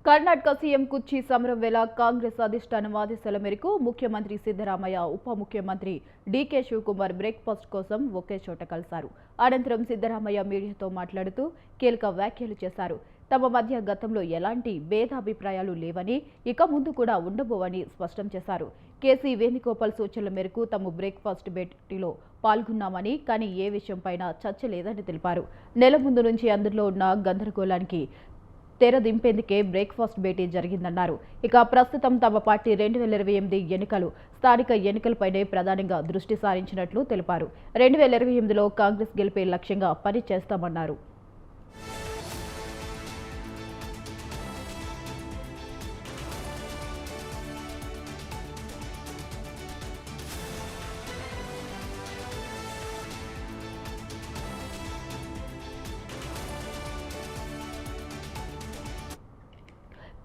Karnataka CM కుర్చీ సమరం వేళ కాంగ్రెస్ అధిష్టానం ఆదేశాల మేరకు ముఖ్యమంత్రి సిద్ధరామయ్య ఉప ముఖ్యమంత్రి డీకే శివకుమార్ బ్రేక్ఫాస్ట్ కోసం ఒకే చోట కలిశారు. అనంతరం సిద్ధరామయ్య మీడియాతో మాట్లాడుతూ కీలక వ్యాఖ్యలు చేశారు. తమ మధ్య గతంలో ఎలాంటి భేదాభిప్రాయాలు లేవని, ఇక ముందు కూడా ఉండబోవని స్పష్టం చేశారు. కేసీ వేణుగోపాల్ సూచనల మేరకు తాము బ్రేక్ఫాస్ట్ భేటీలో పాల్గొన్నామని, కానీ ఏ విషయంపైన చర్చ లేదని తెలిపారు. నెల ముందు నుంచి అందులో ఉన్న గందరగోళానికి తెర దింపేందుకే బ్రేక్ఫాస్ట్ భేటీ జరిగిందన్నారు. ఇక ప్రస్తుతం తమ పార్టీ 2028 ఎన్నికలు స్థానిక ఎన్నికలపైనే ప్రధానంగా దృష్టి సారించినట్లు తెలిపారు. 2028లో కాంగ్రెస్ గెలిపే లక్ష్యంగా పనిచేస్తామన్నారు.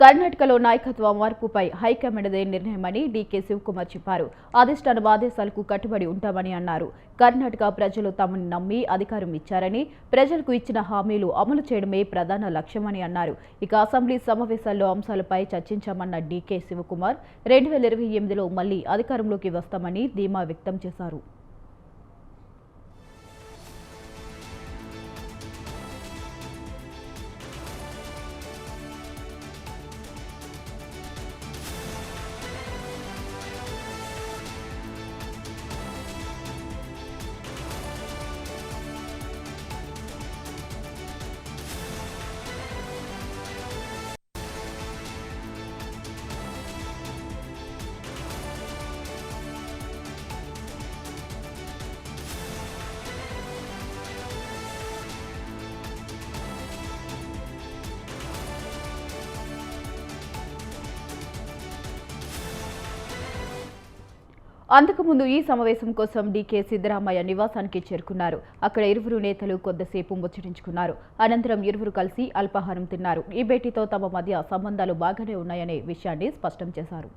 కర్ణాటకలో నాయకత్వ మార్పుపై హైకమాండ్దే నిర్ణయమని డీకే శివకుమార్ చెప్పారు. అధిష్టానం ఆదేశాలకు కట్టుబడి ఉంటామని అన్నారు. కర్ణాటక ప్రజలు తమను నమ్మి అధికారం ఇచ్చారని, ప్రజలకు ఇచ్చిన హామీలు అమలు చేయడమే ప్రధాన లక్ష్యమని అన్నారు. ఇక అసెంబ్లీ సమావేశాల్లో అంశాలపై చర్చించామన్న డీకే శివకుమార్ 2028లో మళ్లీ అధికారంలోకి వస్తామని ధీమా వ్యక్తం చేశారు. అంతకుముందు ఈ సమావేశం కోసం డీకే సిద్ధరామయ్య నివాసానికి చేరుకున్నారు. అక్కడ ఇరువురు నేతలు కొద్దిసేపు ముచ్చటించుకున్నారు. అనంతరం ఇరువురు కలిసి అల్పాహారం తిన్నారు. ఈ భేటీతో తమ మధ్య సంబంధాలు బాగానే ఉన్నాయనే విషయాన్ని స్పష్టం చేశారు.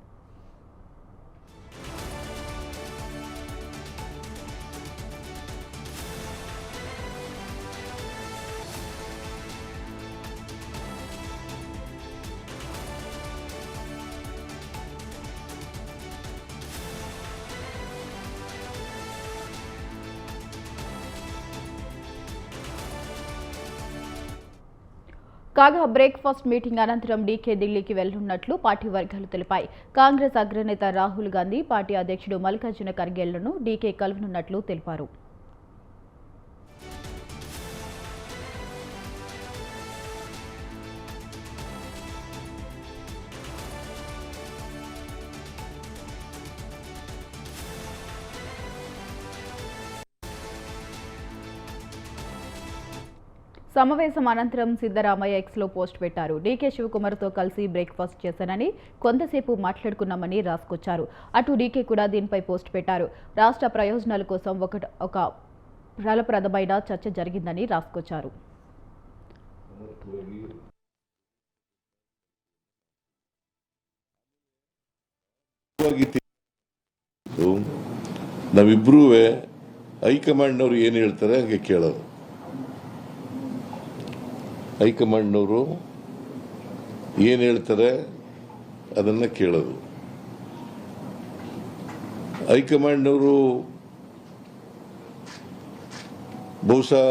కాగా బ్రేక్ఫాస్ట్ మీటింగ్ అనంతరం డీకే ఢిల్లీకి వెళ్లనున్నట్లు పార్టీ వర్గాలు తెలిపాయి. కాంగ్రెస్ అగ్రనేత రాహుల్ గాంధీ, పార్టీ అధ్యక్షుడు మల్లికార్జున ఖర్గేలను డీకే కలవనున్నట్లు తెలిపారు. సమావేశం అనంతరం సిద్ధరామయ్య ఎక్స్లో పోస్ట్ పెట్టారు. డీకే శివకుమార్తో కలిసి బ్రేక్ఫాస్ట్ చేశానని, కొంతసేపు మాట్లాడుకున్నామని రాసుకొచ్చారు. అటు డీకే కూడా దీనిపై పోస్ట్ పెట్టారు. రాష్ట్ర ప్రయోజనాల కోసం ఒక ఫలప్రదమైన చర్చ జరిగిందని రాసుకొచ్చారు. ನಾವಿಬ್ರೂ ಹೈಕಮಾಂಡ್ನವ್ರು ಏನು ಹೇಳ್ತಾರೆ ಹಾಗೆ ಕೇಳೋದು. ಹೈಕಮಾಂಡ್ನವರು ಏನು ಹೇಳ್ತಾರೆ ಅದನ್ನು ಕೇಳೋದು. ಹೈಕಮಾಂಡ್ನವರು ಬಹುಶಃ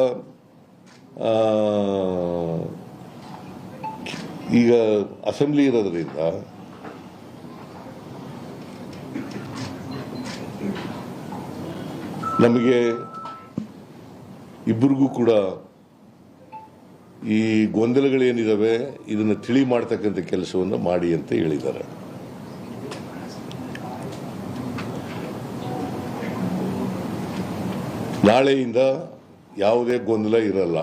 ಈಗ ಅಸೆಂಬ್ಲಿ ಇರೋದ್ರಿಂದ ನಮಗೆ ಇಬ್ಬರಿಗೂ ಕೂಡ ಈ ಗೊಂದಲಗಳೇನಿದಾವೆ ಇದನ್ನು ತಿಳಿ ಮಾಡ್ತಕ್ಕಂಥ ಕೆಲಸವನ್ನು ಮಾಡಿ ಅಂತ ಹೇಳಿದ್ದಾರೆ. ನಾಳೆಯಿಂದ ಯಾವುದೇ ಗೊಂದಲ ಇರಲ್ಲ.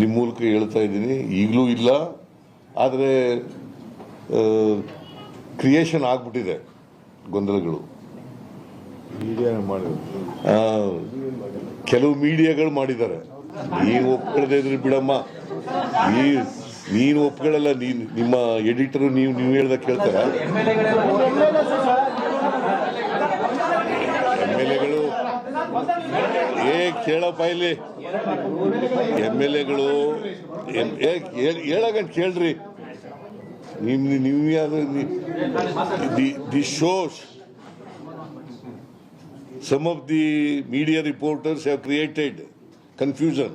ನಿಮ್ಮ ಮೂಲಕ ಹೇಳ್ತಾ ಇದ್ದೀನಿ, ಈಗಲೂ ಇಲ್ಲ, ಆದರೆ ಕ್ರಿಯೇಷನ್ ಆಗ್ಬಿಟ್ಟಿದೆ ಗೊಂದಲಗಳು. ಕೆಲವು ಮೀಡಿಯಾಗಳು ಮಾಡಿದ್ದಾರೆ. ನೀನು ಒಪ್ಕೊಳ್ಳದೆ ಇದ್ರೆ ಬಿಡಮ್ಮ, ನೀನು ಒಪ್ಕೊಳ್ಳಲ್ಲ. ನಿಮ್ಮ ಎಡಿಟರ್ ನೀವು ಹೇಳ್ದಾಗ ಕೇಳ್ತಾರ? ಎಮ್ ಎಲ್ ಎಗಳು ಕೇಳಪ್ಪ ಇಲ್ಲಿ MLAಗಳು ಹೇಳಗಂತ ಕೇಳ್ರಿ. This shows some of the media reporters have created confusion.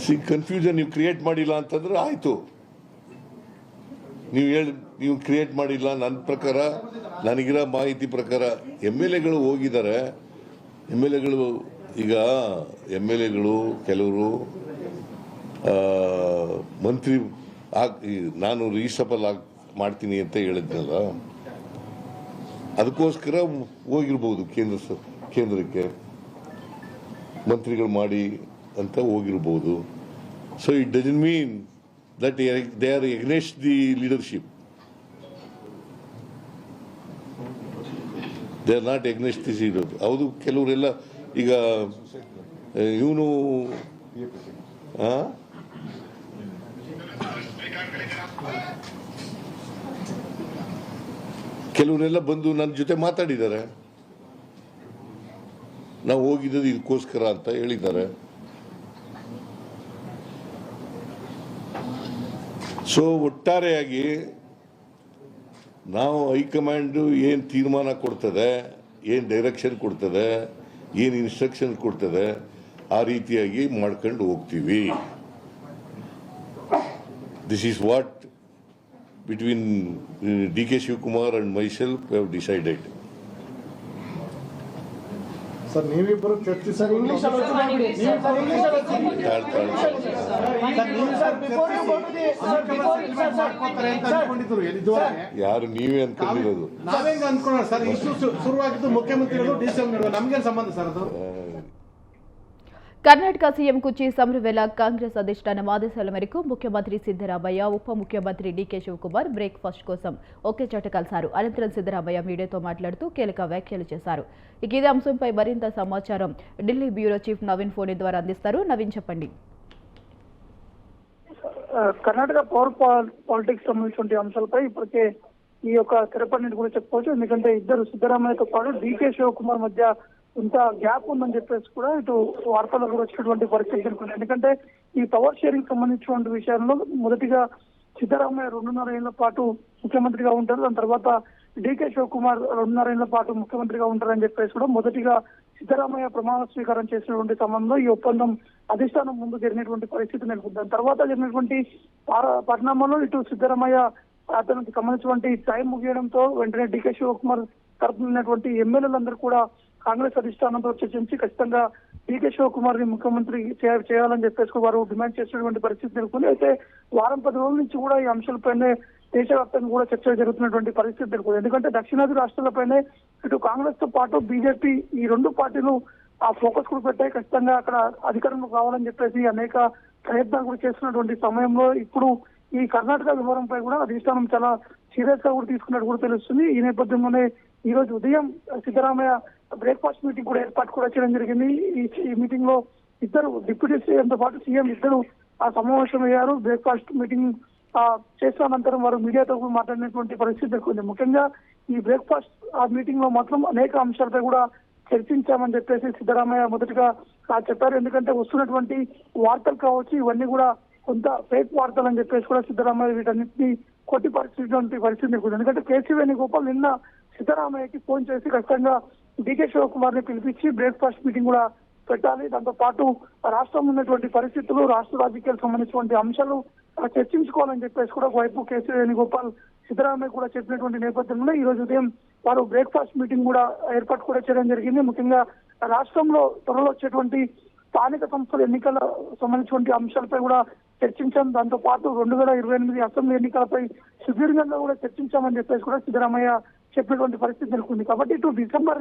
See, confusion ನೀವು ಕ್ರಿಯೇಟ್ ಮಾಡಿಲ್ಲ ಅಂತಂದ್ರೆ ಆಯ್ತು. ನೀವು ಕ್ರಿಯೇಟ್ ಮಾಡಿಲ್ಲ. ನನ್ನ ಪ್ರಕಾರ, ನನಗಿರೋ ಮಾಹಿತಿ ಪ್ರಕಾರ MLAಗಳು ಹೋಗಿದ್ದಾರೆ. MLAಗಳು ಈಗ MLAಗಳು ಕೆಲವರು ಮಂತ್ರಿ ನಾನು ರೀಸಫಲ್ ಮಾಡ್ತೀನಿ ಅಂತ ಹೇಳಿದ್ನಲ್ಲ, ಅದಕ್ಕೋಸ್ಕರ ಹೋಗಿರ್ಬೋದು ಕೇಂದ್ರಕ್ಕೆ ಮಂತ್ರಿಗಳು ಮಾಡಿ ಅಂತ ಹೋಗಿರ್ಬೋದು. So it doesn't mean that they are against the leadership. They are not against the leader. ಹೌದು, ಕೆಲವರೆಲ್ಲ ಈಗ ಇವನು ಕೆಲವರೆಲ್ಲ ಬಂದು ನನ್ನ ಜೊತೆ ಮಾತಾಡಿದ್ದಾರೆ. ನಾವು ಹೋಗಿದ್ದು ಇದಕ್ಕೋಸ್ಕರ ಅಂತ ಹೇಳಿದ್ದಾರೆ. ಸೊ ಒಟ್ಟಾರೆಯಾಗಿ ನಾವು ಹೈಕಮಾಂಡ್ ಏನು ತೀರ್ಮಾನ ಕೊಡ್ತದೆ, ಏನು ಡೈರೆಕ್ಷನ್ ಕೊಡ್ತದೆ, ಏನು ಇನ್ಸ್ಟ್ರಕ್ಷನ್ ಕೊಡ್ತದೆ, ಆ ರೀತಿಯಾಗಿ ಮಾಡ್ಕೊಂಡು ಹೋಗ್ತೀವಿ. This is what between DK Shivakumar and myself have decided. Sir, ನೀವಿಬ್ಬರು ಚರ್ಚಿಸಲು ಯಾರು ನೀವೇ ಅನ್ಕೊಂಡಿರೋದು? ನಾವೇಂಗ ಅನ್ಕೊಳ್ಳೋಣ ಸರ್. ಇಶ್ಯೂ ಶುರುವಾಗಿದ್ದು ಮುಖ್ಯಮಂತ್ರಿಗಳು DCM ನಡುವೆ, ನಮ್ಗೇನು ಸಂಬಂಧ ಸರ್ ಅದು? కర్ణాటక సీఎం కుర్చీ సమరవేళ కాంగ్రెస్ అధిష్టానం ఆదేశాల మేరకు ముఖ్యమంత్రి సిద్దరామయ్య, ఉప ముఖ్యమంత్రి డీకే శివకుమార్ బ్రేక్ఫాస్ట్ కోసం ఒకే చోట కలిశారు. అనంతరం సిద్దరామయ్య మీడియాతో మాట్లాడుతూ కీలక వ్యాఖ్యలు చేశారు. ఇక ఇదే అంశంపై మరింత సమాచారం Delhi bureau chief Naveen phone ద్వారా అందిస్తారు. నవీన్, చెప్పండి. కర్ణాటక పవర్ పాలిటిక్స్ సంబంధించిన అంశాలపై ఇప్పటికే ఈ యొక్క తెరపడిని కూడా చెప్పుకోవచ్చు. ఎందుకంటే ఇద్దరు సిద్దరామయ్యతో పాటు డీకే శివకుమార్ మధ్య ఇంత గ్యాప్ ఉందని చెప్పేసి కూడా ఇటు వార్తల్లో కూడా వచ్చినటువంటి పరిస్థితి అనుకుంది. ఎందుకంటే ఈ పవర్ షేరింగ్ సంబంధించినటువంటి విషయంలో మొదటిగా సిద్దరామయ్య 2.5 ఏళ్ల పాటు ముఖ్యమంత్రిగా ఉంటారు. దాని తర్వాత డీకే శివకుమార్ 2.5 ఏళ్ల పాటు ముఖ్యమంత్రిగా ఉంటారని చెప్పేసి కూడా మొదటిగా సిద్దరామయ్య ప్రమాణ స్వీకారం చేసినటువంటి సమయంలో ఈ ఒప్పందం అధిష్టానం ముందు జరిగినటువంటి పరిస్థితి నెలకొంది. దాని తర్వాత జరిగినటువంటి పరిణామంలో ఇటు సిద్దరామయ్య అతనికి సంబంధించినటువంటి టైం ముగియడంతో వెంటనే డీకే శివకుమార్ తరపునటువంటి ఎమ్మెల్యేలందరూ కూడా కాంగ్రెస్ అధిష్టానంతో చర్చించి ఖచ్చితంగా డీకే శివకుమార్ ని ముఖ్యమంత్రి చేయాలని చెప్పేసి వారు డిమాండ్ చేసినటువంటి పరిస్థితి నెలకొంది. అయితే వారం 10 రోజుల నుంచి కూడా ఈ అంశాలపైనే దేశవ్యాప్తంగా కూడా చర్చలు జరుగుతున్నటువంటి పరిస్థితి నెలకొంది. ఎందుకంటే దక్షిణాది రాష్ట్రాలపైనే ఇటు కాంగ్రెస్ తో పాటు బీజేపీ ఈ రెండు పార్టీలు ఆ ఫోకస్ కూడా పెట్టాయి. ఖచ్చితంగా అక్కడ అధికారంలోకి రావాలని చెప్పేసి అనేక ప్రయత్నాలు కూడా చేస్తున్నటువంటి సమయంలో ఇప్పుడు ఈ కర్ణాటక వ్యవహారంపై కూడా అధిష్టానం చాలా సీరియస్ గా కూడా తీసుకున్నట్టు కూడా తెలుస్తుంది. ఈ నేపథ్యంలోనే ఈ రోజు ఉదయం సిద్దరామయ్య బ్రేక్ఫాస్ట్ మీటింగ్ కూడా ఏర్పాటు కూడా చేయడం జరిగింది. ఈ మీటింగ్ లో ఇద్దరు డిప్యూటీ సీఎంతో పాటు సీఎం ఇద్దరు ఆ సమావేశం అయ్యారు. బ్రేక్ఫాస్ట్ మీటింగ్ చేసిన అనంతరం వారు మీడియాతో కూడా మాట్లాడినటువంటి పరిస్థితి ఎక్కువ. ముఖ్యంగా ఈ బ్రేక్ఫాస్ట్ మీటింగ్ లో మాత్రం అనేక అంశాలపై కూడా చర్చించామని చెప్పేసి సిద్దరామయ్య మొదటిగా చెప్పారు. ఎందుకంటే వస్తున్నటువంటి వార్తలు కావచ్చు, ఇవన్నీ కూడా కొంత ఫేక్ వార్తలు అని చెప్పేసి కూడా సిద్దరామయ్య వీటన్నింటినీ కొట్టిపరిచినటువంటి పరిస్థితి ఎక్కువ. ఎందుకంటే కేసీ వేణుగోపాల్ నిన్న సిద్దరామయ్యకి ఫోన్ చేసి ఖచ్చితంగా డీకే శివకుమార్ ని పిలిపించి బ్రేక్ఫాస్ట్ మీటింగ్ కూడా పెట్టాలి, దాంతో పాటు రాష్ట్రంలో ఉన్నటువంటి పరిస్థితులు, రాష్ట్ర రాజకీయాలకు సంబంధించినటువంటి అంశాలు చర్చించుకోవాలని చెప్పేసి కూడా ఒకవైపు కేసీ వేణుగోపాల్ సిద్దరామయ్య కూడా చెప్పినటువంటి నేపథ్యంలో ఈ రోజు ఉదయం వారు బ్రేక్ఫాస్ట్ మీటింగ్ కూడా ఏర్పాటు కూడా చేయడం జరిగింది. ముఖ్యంగా రాష్ట్రంలో త్వరలో వచ్చేటువంటి స్థానిక సంస్థల ఎన్నికల సంబంధించినటువంటి అంశాలపై కూడా చర్చించాం. దాంతో పాటు 2028 అసెంబ్లీ ఎన్నికలపై సుదీర్ఘంగా కూడా చర్చించామని చెప్పేసి కూడా సిద్దరామయ్య చెప్పినటువంటి పరిస్థితి నెలకొంది. కాబట్టి ఇటు December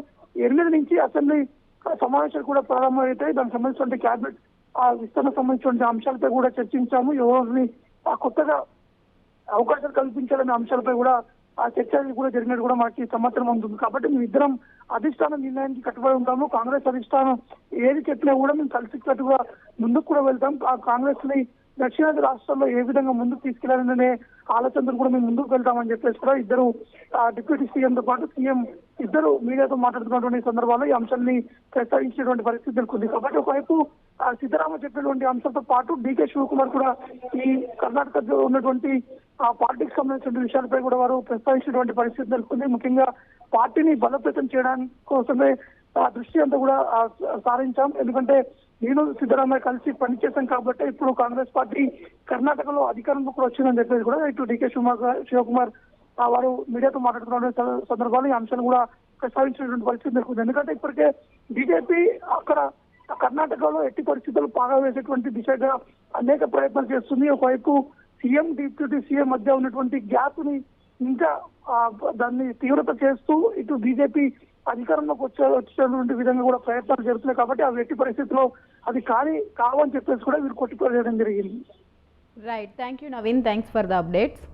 8 నుంచి అసెంబ్లీ సమావేశాలు కూడా ప్రారంభమవుతాయి. దానికి సంబంధించినటువంటి క్యాబినెట్ విస్తరణ సంబంధించిన అంశాలపై కూడా చర్చించాము. ఎవరిని కొత్తగా అవకాశాలు కల్పించాలనే అంశాలపై కూడా ఆ చర్చలు కూడా జరిగినట్టు కూడా మాకు సమాచారం ఉంటుంది. కాబట్టి మేము ఇద్దరం అధిష్టానం నిర్ణయానికి కట్టుబడి ఉంటాము. కాంగ్రెస్ అధిష్టానం ఏది చెప్పినా కూడా మేము కలిసికట్టుగా ముందుకు కూడా వెళ్తాం. ఆ కాంగ్రెస్ ని దక్షిణాది రాష్ట్రాల్లో ఏ విధంగా ముందుకు తీసుకెళ్లాలనే ఆలోచనతో కూడా మేము ముందుకు వెళ్తామని చెప్పేసి కూడా ఇద్దరు డిప్యూటీ సీఎం తో పాటు సీఎం ఇద్దరు మీడియాతో మాట్లాడుతున్నటువంటి సందర్భాల్లో ఈ అంశాన్ని ప్రస్తావించినటువంటి పరిస్థితి నెలకొంది. కాబట్టి ఒకవైపు సిద్ధరామయ్య చెప్పినటువంటి అంశంతో పాటు డీకే శివకుమార్ కూడా ఈ కర్ణాటకలో ఉన్నటువంటి పార్టీకి సంబంధించిన విషయాలపై కూడా వారు ప్రస్తావించినటువంటి పరిస్థితి నెలకొంది. ముఖ్యంగా పార్టీని బలోపేతం చేయడానికి కోసమే దృష్టి అంతా కూడా సారించాం. ఎందుకంటే నేను సిద్ధరామయ్య కలిసి పనిచేశాం కాబట్టి ఇప్పుడు కాంగ్రెస్ పార్టీ కర్ణాటకలో అధికారంలో కూడా వచ్చిందని చెప్పేసి కూడా ఇటు డీకే శివకుమార్ వారు మీడియాతో మాట్లాడుతున్న సందర్భాలు ఈ అంశాన్ని కూడా ప్రస్తావించినటువంటి పరిస్థితి నెలకొంది. ఎందుకంటే ఇప్పటికే బీజేపీ అక్కడ కర్ణాటకలో ఎట్టి పరిస్థితులు పాగా వేసేటువంటి దిశగా అనేక ప్రయత్నాలు చేస్తుంది. ఒకవైపు సీఎం డిప్యూటీ సీఎం మధ్య ఉన్నటువంటి గ్యాప్ ని ఇంకా దాన్ని తీవ్రత చేస్తూ ఇటు బీజేపీ అధికారంలోకి వచ్చేటువంటి విధంగా కూడా ప్రయత్నాలు జరుగుతున్నాయి. కాబట్టి ఆ ఎట్టి పరిస్థితుల్లో అది కావని చెప్పేసి కూడా వీరు కొట్టిపడేయడం జరిగింది. Right, thank you Naveen, thanks for the updates.